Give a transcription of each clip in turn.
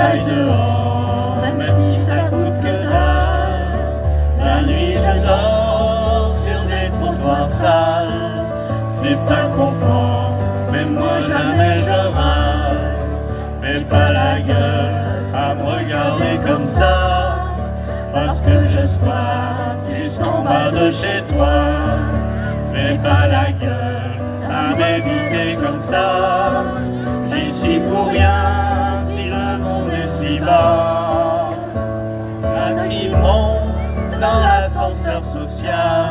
caille dehors, même si ça coûte que dalle. La nuit je dors sur des trottoirs sales. C'est pas confort, mais moi jamais je râle. Fais pas la gueule à me regarder comme ça, parce que je squatte jusqu'en bas de chez toi. Fais pas la gueule à m'éviter comme ça, j'y suis pour rien si le monde est si bas. Là qui montent dans l'ascenseur social,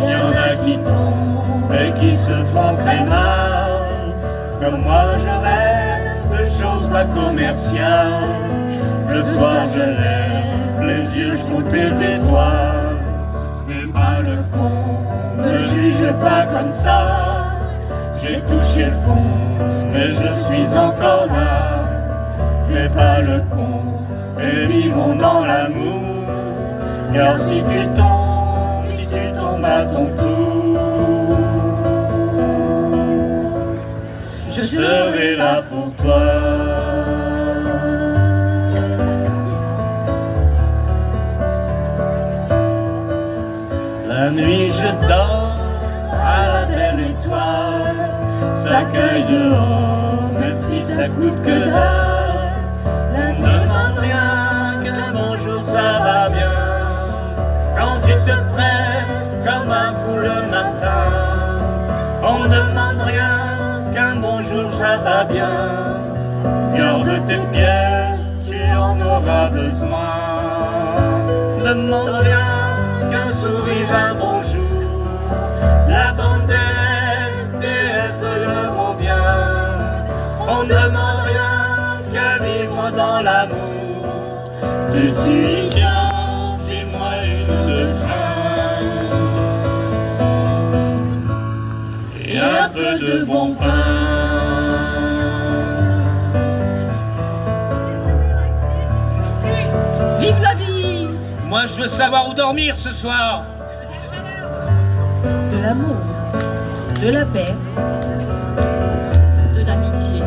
y en a qui tombent et qui se font très mal. Comme moi je rêve de choses pas commerciales. Le soir je lève les yeux, je compte les étoiles. Fais pas le con, ne juge pas comme ça. J'ai touché le fond, mais je suis encore là. Fais pas le con, et vivons dans l'amour. Car si tu tombes à ton tour, je serai là pour toi. La nuit je dors à la belle étoile, ça caille dehors, même si ça coûte que dalle. On ne demande rien, qu'un bonjour ça va bien. Quand tu te presses comme un fou le matin, on ne demande rien, qu'un bonjour ça va bien. Garde tes pièces, tu en auras besoin. Demande rien, qu'un sourire, un bonjour. La bande SDF le vaut bien. On ne demande rien qu'à vivre dans l'amour. Si tu y tiens, fais-moi une ou deux fringues et un peu de bon pain. Vive la vie! Moi je veux savoir où dormir ce soir. De l'amour, de la paix, de l'amitié.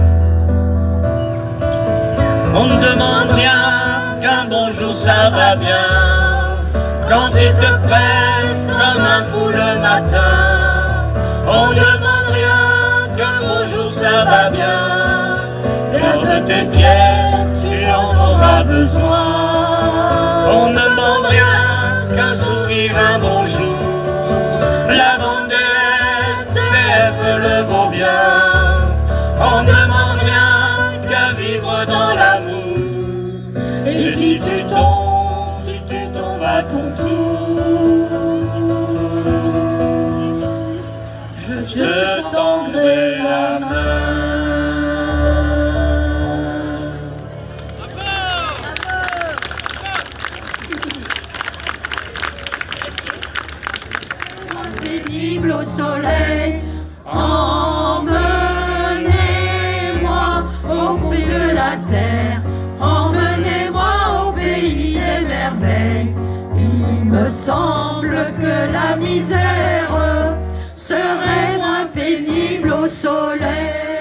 On ne demande rien, qu'un bonjour ça va bien. Quand tu te presses comme un fou le matin, on ne demande rien, qu'un bonjour ça va bien. Garde tes pièces, tu en auras besoin. On ne demande rien, qu'un sourire, un bonjour. La bande SDF le vaut bien. On ne demande rien qu'à vivre dans l'amour. Et si tu tombes à ton tour, je te tendrai la main. Pénible au soleil, emmenez-moi au bout de la terre, emmenez-moi au pays des merveilles. Il me semble que la misère serait moins pénible au soleil.